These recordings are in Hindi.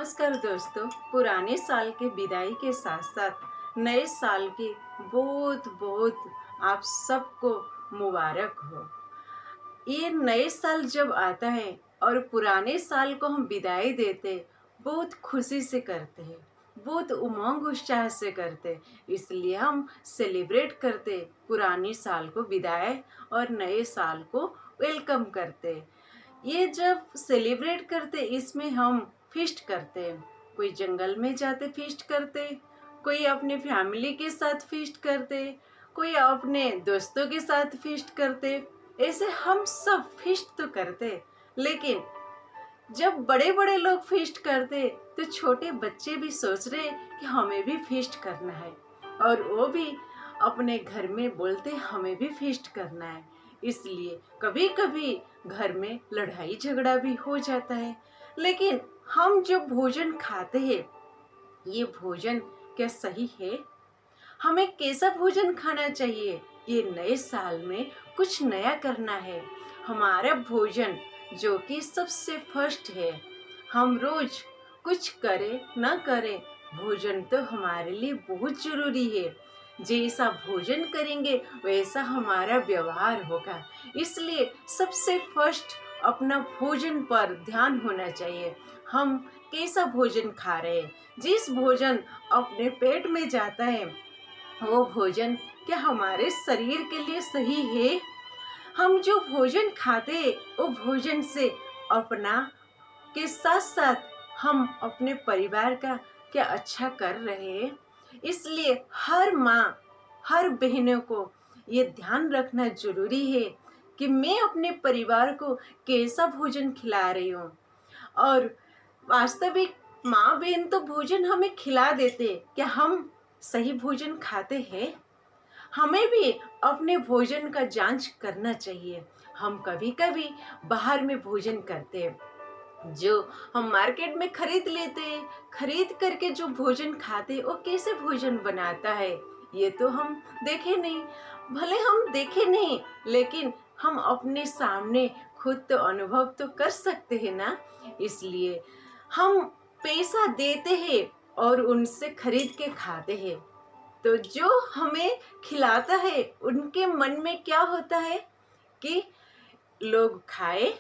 नमस्कार दोस्तों। पुराने साल के विदाई के साथ साथ नए साल की बहुत बहुत आप सबको मुबारक हो। ये नए साल जब आता है और पुराने साल को हम विदाई देते, बहुत खुशी से करते हैं, बहुत उमंग उत्साह से करते। इसलिए हम सेलिब्रेट करते, पुराने साल को विदाई और नए साल को वेलकम करते। ये जब सेलिब्रेट करते, इसमें हम फीस्ट करते। कोई जंगल में जाते फीस्ट करते, कोई अपने फैमिली के साथ फीस्ट करते, कोई अपने दोस्तों के साथ फीस्ट करते। ऐसे हम सब फीस्ट तो करते, लेकिन जब बड़े बड़े लोग फीस्ट करते तो छोटे बच्चे भी सोच रहे कि हमें भी फीस्ट करना है, और वो भी अपने घर में बोलते हमें भी फीस्ट करना है। इसलिए कभी कभी घर में लड़ाई झगड़ा भी हो जाता है। लेकिन हम जो भोजन खाते हैं, ये भोजन क्या सही है? हमें कैसा भोजन खाना चाहिए? ये नए साल में कुछ नया करना है। हमारा भोजन जो कि सबसे फर्स्ट है, हम रोज कुछ करें न करें, भोजन तो हमारे लिए बहुत जरूरी है। जैसा भोजन करेंगे वैसा हमारा व्यवहार होगा। इसलिए सबसे फर्स्ट अपना भोजन पर ध्यान होना चाहिए। हम कैसा भोजन खा रहे हैं? जिस भोजन अपने पेट में जाता है, वो भोजन क्या हमारे शरीर के लिए सही है? हम जो भोजन खाते हैं, वो भोजन से अपना के साथ साथ हम अपने परिवार का क्या अच्छा कर रहे हैं? इसलिए हर माँ, हर बहनों को ये ध्यान रखना जरूरी है कि मैं अपने परिवार को कैसा भोजन खिला रही हूँ। और वास्तविक माँ बहन तो भोजन हमें खिला देते, क्या हम सही भोजन खाते हैं? हमें भी अपने भोजन का जांच करना चाहिए। हम कभी कभी बाहर में भोजन करते हैं, जो हम मार्केट में खरीद लेते हैं। खरीद करके जो भोजन खाते हैं, वो कैसे भोजन बनाता है ये तो हम देखे नहीं। भले हम देखे नहीं, लेकिन हम अपने सामने खुद तो अनुभव तो कर सकते हैं ना। इसलिए हम पैसा देते हैं और उनसे खरीद के खाते हैं, तो जो हमें खिलाता है उनके मन में क्या होता है कि लोग खाए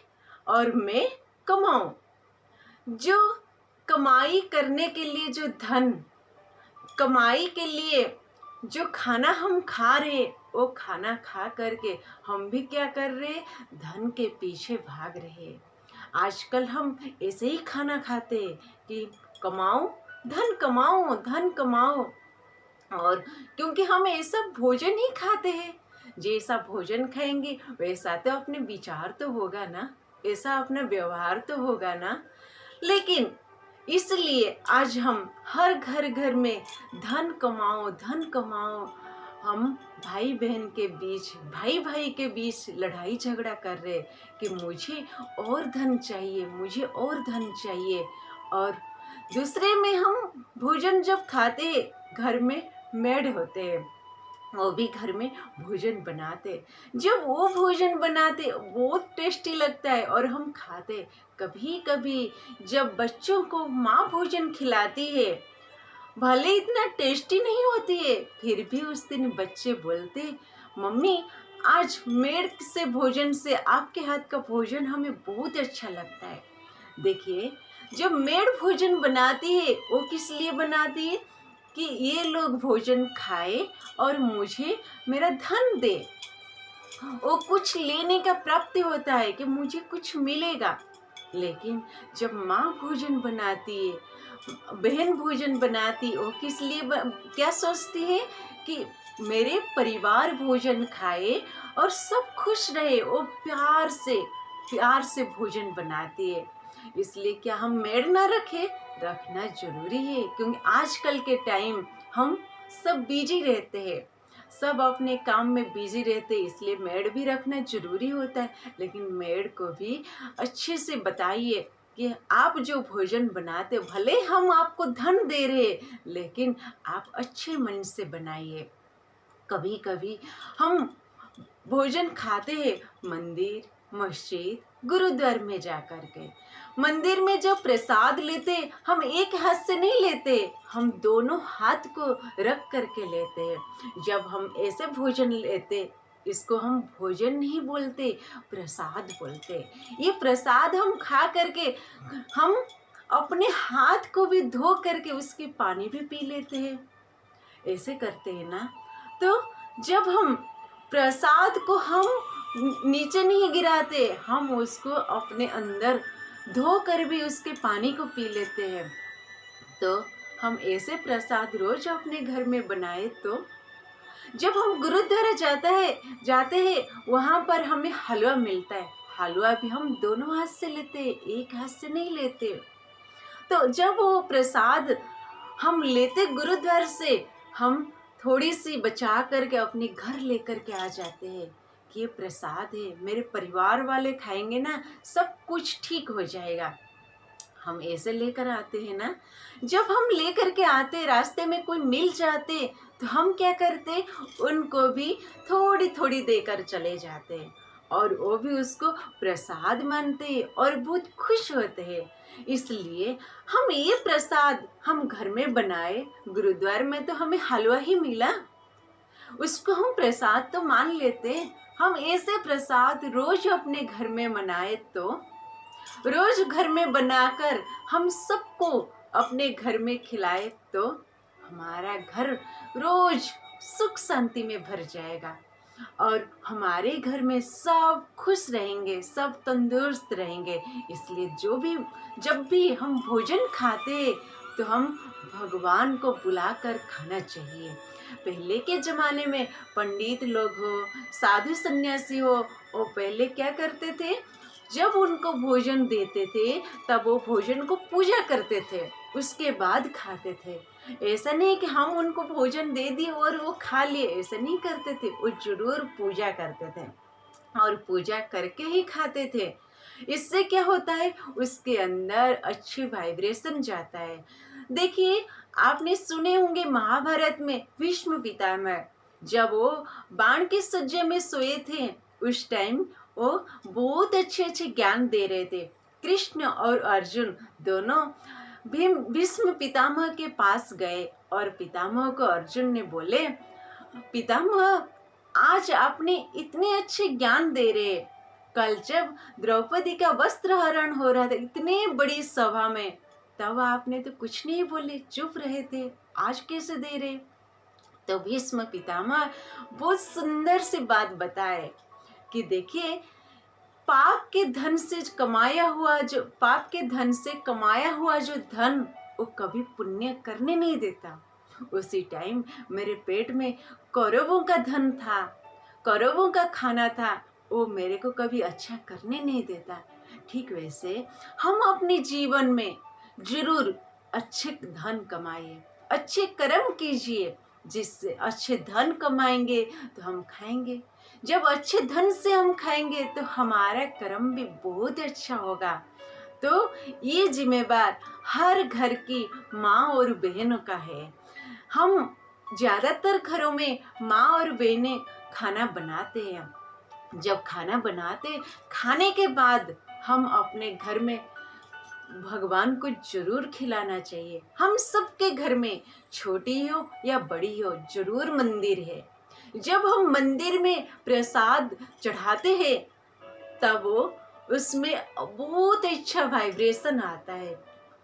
और मैं कमाऊं। जो कमाई करने के लिए, जो धन कमाई के लिए जो खाना हम खा रहे, वो खाना खा करके हम भी क्या कर रहे? धन के पीछे भाग रहे। आजकल हम ऐसे ही खाना खाते कि कमाओ, धन कमाओ, धन कमाओ। और क्योंकि हम ऐसा भोजन ही खाते हैं, जैसा भोजन खाएंगे वैसा तो अपने विचार तो होगा ना, ऐसा अपना व्यवहार तो होगा ना। लेकिन इसलिए आज हम हर घर घर में धन कमाओ, धन कमाओ। हम भाई बहन के बीच, भाई भाई के बीच लड़ाई झगड़ा कर रहे कि मुझे और धन चाहिए, मुझे और धन चाहिए। और दूसरे में हम भोजन जब खाते हैं, घर में मेड होते हैं, वो भी घर में भोजन बनाते। जब वो भोजन बनाते बहुत टेस्टी लगता है और हम खाते। कभी कभी जब बच्चों को माँ भोजन खिलाती है, भले इतना टेस्टी नहीं होती है, फिर भी उस दिन बच्चे बोलते मम्मी, आज मेड से भोजन से आपके हाथ का भोजन हमें बहुत अच्छा लगता है। देखिए, जब मेड भोजन बनाती है, वो किस लिए बनाती है? कि ये लोग भोजन खाए और मुझे मेरा धन दे। वो कुछ लेने का प्राप्ति होता है कि मुझे कुछ मिलेगा। लेकिन जब माँ भोजन बनाती है, बहन भोजन भोजन वो किस लिए क्या सोचती है कि मेरे परिवार भोजन खाए और सब खुश रहे। वो प्यार से भोजन बनाती है। इसलिए क्या हम मेड ना रखे? रखना जरूरी है, क्योंकि आजकल के टाइम हम सब बिजी रहते हैं, सब अपने काम में बिजी रहते हैं, इसलिए मेड भी रखना जरूरी होता है। लेकिन मेड को भी अच्छे से बताइए कि आप जो भोजन बनाते, भले हम आपको धन दे रहे, लेकिन आप अच्छे मन से बनाइए। कभी कभी हम भोजन खाते हैं मंदिर, मस्जिद, गुरुद्वार में जा कर के। मंदिर में जब प्रसाद लेते हम एक हाथ से नहीं लेते, हम दोनों हाथ को रख करके लेते हैं। जब हम ऐसे भोजन लेते, इसको हम भोजन नहीं बोलते, प्रसाद बोलते। ये प्रसाद हम खा करके हम अपने हाथ को भी धो करके उसकी पानी भी पी लेते हैं, ऐसे करते हैं ना। तो जब हम प्रसाद को हम नीचे नहीं गिराते, हम उसको अपने अंदर धो कर भी उसके पानी को पी लेते हैं। तो हम ऐसे प्रसाद रोज अपने घर में बनाए। तो जब हम गुरुद्वारा जाते हैं वहाँ पर हमें हलवा मिलता है। हलवा भी हम दोनों हाथ से लेते हैं, एक हाथ से नहीं लेते। तो जब वो प्रसाद हम लेते गुरुद्वार से, हम थोड़ी सी बचा करके अपने घर लेकर के आ जाते हैं कि ये प्रसाद है, मेरे परिवार वाले खाएंगे ना, सब कुछ ठीक हो जाएगा। हम ऐसे लेकर आते हैं ना। जब हम लेकर के आते, रास्ते में कोई मिल जाते तो हम क्या करते, उनको भी थोड़ी थोड़ी देकर चले जाते और वो भी उसको प्रसाद मानते और बहुत खुश होते हैं। इसलिए हम ये प्रसाद हम घर में बनाए, गुरुद्वार में तो हमें हलवा ही मिला, उसको हम प्रसाद तो मान लेते। हम ऐसे प्रसाद रोज अपने घर में मनाए, तो रोज घर में बनाकर हम सबको अपने घर में खिलाए, तो हमारा घर रोज सुख शांति में भर जाएगा और हमारे घर में सब खुश रहेंगे, सब तंदुरुस्त रहेंगे। इसलिए जब भी हम भोजन खाते तो हम भगवान को बुलाकर खाना चाहिए। पहले के ज़माने में पंडित लोग हो, साधु सन्यासी हो, वो पहले क्या करते थे, जब उनको भोजन देते थे तब वो भोजन को पूजा करते थे, उसके बाद खाते थे। ऐसा नहीं कि हम उनको भोजन दे दिए और वो खा लिए, ऐसा नहीं करते थे। वो जरूर पूजा करते थे और पूजा करके ही खाते थे। इससे क्या होता है, उसके अंदर अच्छी वाइब्रेशन जाता है। देखिए, आपने सुने होंगे महाभारत में भीष्म पितामह जब वो बाण की सज्जा में सोए थे, उस टाइम वो बहुत अच्छे अच्छे ज्ञान दे रहे थे। कृष्ण और अर्जुन दोनों भीष्म पितामह के पास गए और पितामह को अर्जुन ने बोले, पितामह आज आपने इतने अच्छे ज्ञान दे रहे, कल जब द्रौपदी का वस्त्र हरण हो रहा था इतने बड़ी सभा में, तब आपने तो कुछ नहीं बोले, चुप रहे थे, आज कैसे दे रहे। तो भीष्म पितामह बहुत सुंदर सी बात बताए कि देखिए, पाप के धन से कमाया हुआ जो धन वो कभी पुण्य करने नहीं देता। उसी टाइम मेरे पेट में कौरवों का धन था, कौरवों का खाना था, वो मेरे को कभी अच्छा करने नहीं देता। ठीक वैसे हम अपने जीवन में जरूर अच्छे धन कमाइए, अच्छे कर्म कीजिए, जिससे अच्छे धन कमाएंगे तो हम खाएंगे। जब अच्छे धन से हम खाएंगे तो हमारा कर्म भी बहुत अच्छा होगा। तो ये जिम्मेदार हर घर की माँ और बहनों का है। हम ज़्यादातर घरों में माँ और बहनें खाना बनाते हैं। जब खाना बनाते, खाने के बाद हम अपने घर में भगवान को जरूर खिलाना चाहिए। हम सबके घर में छोटी हो या बड़ी हो जरूर मंदिर है। जब हम मंदिर में प्रसाद चढ़ाते हैं तब वो उसमें बहुत अच्छा वाइब्रेशन आता है,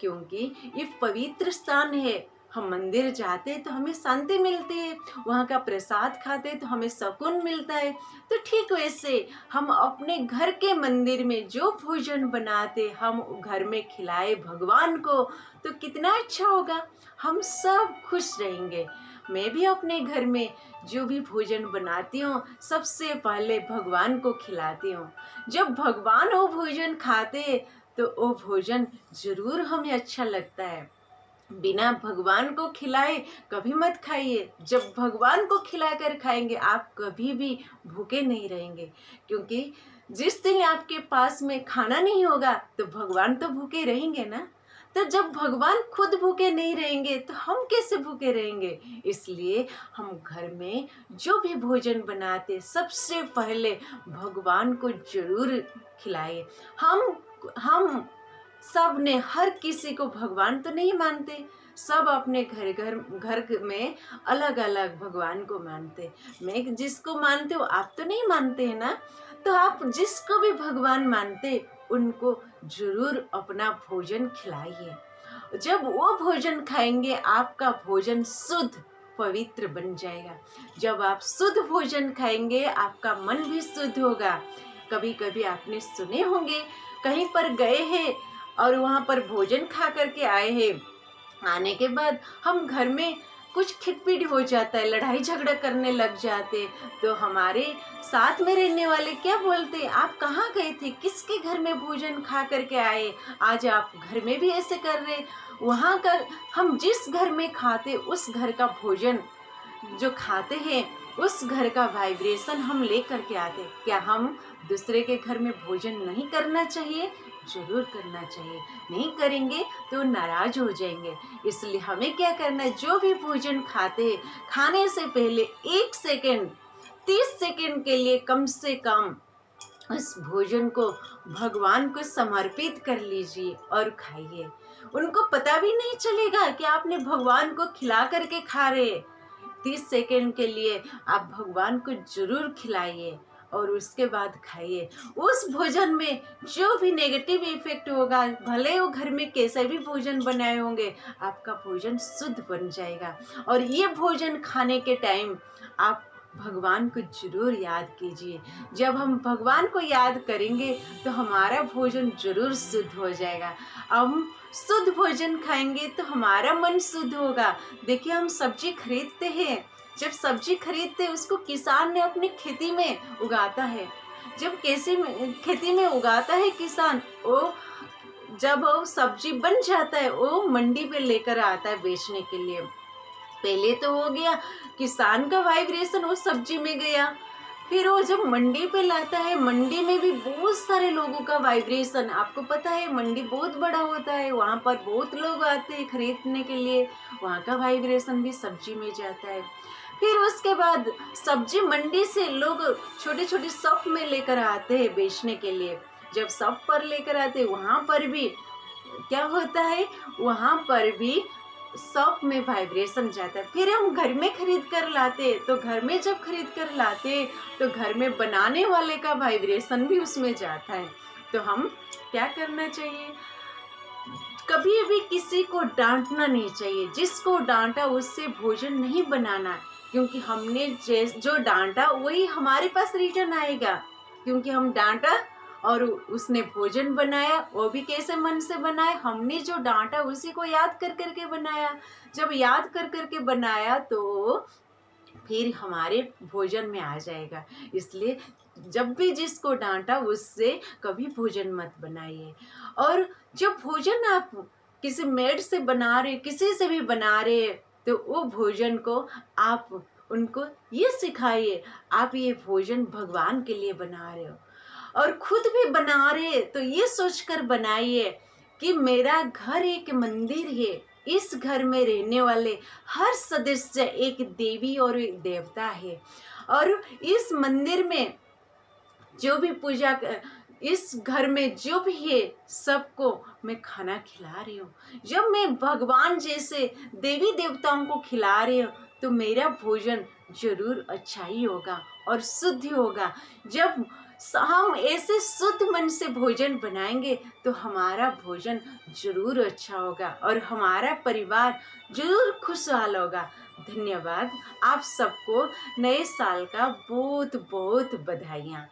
क्योंकि ये पवित्र स्थान है। हम मंदिर जाते तो हमें शांति मिलती है, वहाँ का प्रसाद खाते तो हमें सुकून मिलता है। तो ठीक वैसे हम अपने घर के मंदिर में जो भोजन बनाते हम घर में खिलाए भगवान को, तो कितना अच्छा होगा, हम सब खुश रहेंगे। मैं भी अपने घर में जो भी भोजन बनाती हूँ सबसे पहले भगवान को खिलाती हूँ। जब भगवान वो भोजन खाते तो वो भोजन जरूर हमें अच्छा लगता है। बिना भगवान को खिलाए कभी मत खाइए। जब भगवान को खिलाकर खाएंगे आप कभी भी भूखे नहीं रहेंगे, क्योंकि जिस दिन आपके पास में खाना नहीं होगा तो भगवान तो भूखे रहेंगे ना। तो जब भगवान खुद भूखे नहीं रहेंगे तो हम कैसे भूखे रहेंगे। इसलिए हम घर में जो भी भोजन बनाते सबसे पहले भगवान को जरूर खिलाए। हम सब ने हर किसी को भगवान तो नहीं मानते, सब अपने घर में अलग अलग भगवान को मानते। मैं जिसको मानते हो आप तो नहीं मानते हैं ना। तो आप जिसको भी भगवान मानते उनको जरूर अपना भोजन खिलाइए। जब वो भोजन खाएंगे आपका भोजन शुद्ध पवित्र बन जाएगा। जब आप शुद्ध भोजन खाएंगे आपका मन भी शुद्ध होगा। कभी कभी आपने सुने होंगे कहीं पर गए हैं और वहाँ पर भोजन खा करके आए हैं, आने के बाद हम घर में कुछ खिटपिट हो जाता है, लड़ाई झगड़ा करने लग जाते, तो हमारे साथ में रहने वाले क्या बोलते, आप कहाँ गए थे, किसके घर में भोजन खा करके आए, आज आप घर में भी ऐसे कर रहे। वहाँ का हम जिस घर में खाते उस घर का भोजन जो खाते हैं उस घर का वाइब्रेशन हम ले करके आते। क्या हम दूसरे के घर में भोजन नहीं करना चाहिए? जरूर करना चाहिए। नहीं करेंगे तो नाराज हो जाएंगे। इसलिए हमें क्या करना है, जो भी भोजन खाते हैं खाने से पहले 1 सेकेंड 30 सेकेंड के लिए कम से कम उस भोजन को भगवान को समर्पित कर लीजिए और खाइए। उनको पता भी नहीं चलेगा कि आपने भगवान को खिला करके खा रहे। 30 सेकेंड के लिए आप भगवान को जरूर खिलाइए और उसके बाद खाइए। उस भोजन में जो भी नेगेटिव इफेक्ट होगा, भले वो घर में कैसे भी भोजन बनाए होंगे, आपका भोजन शुद्ध बन जाएगा। और ये भोजन खाने के टाइम आप भगवान को जरूर याद कीजिए। जब हम भगवान को याद करेंगे तो हमारा भोजन जरूर शुद्ध हो जाएगा। हम शुद्ध भोजन खाएंगे तो हमारा मन शुद्ध होगा। देखिए हम सब्जी खरीदते हैं, जब सब्जी खरीदते उसको किसान ने अपनी खेती में उगाता है। जब खेती में उगाता है किसान, वो जब वो सब्जी बन जाता है वो मंडी पे लेकर आता है बेचने के लिए। पहले तो हो गया किसान का वाइब्रेशन उस सब्जी में गया, फिर वो जब मंडी पे लाता है मंडी में भी बहुत सारे लोगों का वाइब्रेशन। आपको पता है मंडी बहुत बड़ा होता है, वहाँ पर बहुत लोग आते हैं खरीदने के लिए, वहाँ का वाइब्रेशन भी सब्जी में जाता है। फिर उसके बाद सब्जी मंडी से लोग छोटे छोटे शॉप में लेकर आते हैं बेचने के लिए। जब शॉप पर लेकर आते हैं वहाँ पर भी क्या होता है, वहाँ पर भी शॉप में वाइब्रेशन जाता है। फिर हम घर में खरीद कर लाते, तो घर में जब खरीद कर लाते तो घर में बनाने वाले का वाइब्रेशन भी उसमें जाता है। तो हम क्या करना चाहिए, कभी भी किसी को डांटना नहीं चाहिए। जिसको डांटा उससे भोजन नहीं बनाना, क्योंकि हमने जो डांटा वही हमारे पास रिटर्न आएगा। क्योंकि हम डांटा और उसने भोजन बनाया, वो भी कैसे मन से बनाया, हमने जो डांटा उसी को याद कर करके बनाया। जब याद कर करके बनाया तो फिर हमारे भोजन में आ जाएगा। इसलिए जब भी जिसको डांटा उससे कभी भोजन मत बनाइए। और जब भोजन आप किसी मेड से बना रहे, किसी से भी बना रहे, तो वो भोजन को आप उनको ये सिखाइए, आप ये भोजन भगवान के लिए बना रहे हो। और खुद भी बना रहे तो ये सोचकर बनाइए कि मेरा घर एक मंदिर है, इस घर में रहने वाले हर सदस्य एक देवी और एक देवता है। और इस मंदिर में जो भी इस घर में जो भी है सबको मैं खाना खिला रही हूँ। जब मैं भगवान जैसे देवी देवताओं को खिला रही हूँ तो मेरा भोजन जरूर अच्छा ही होगा और शुद्ध होगा। जब हम ऐसे शुद्ध मन से भोजन बनाएंगे तो हमारा भोजन जरूर अच्छा होगा और हमारा परिवार जरूर खुशहाल होगा। धन्यवाद। आप सबको नए साल का बहुत बहुत बधाइयाँ।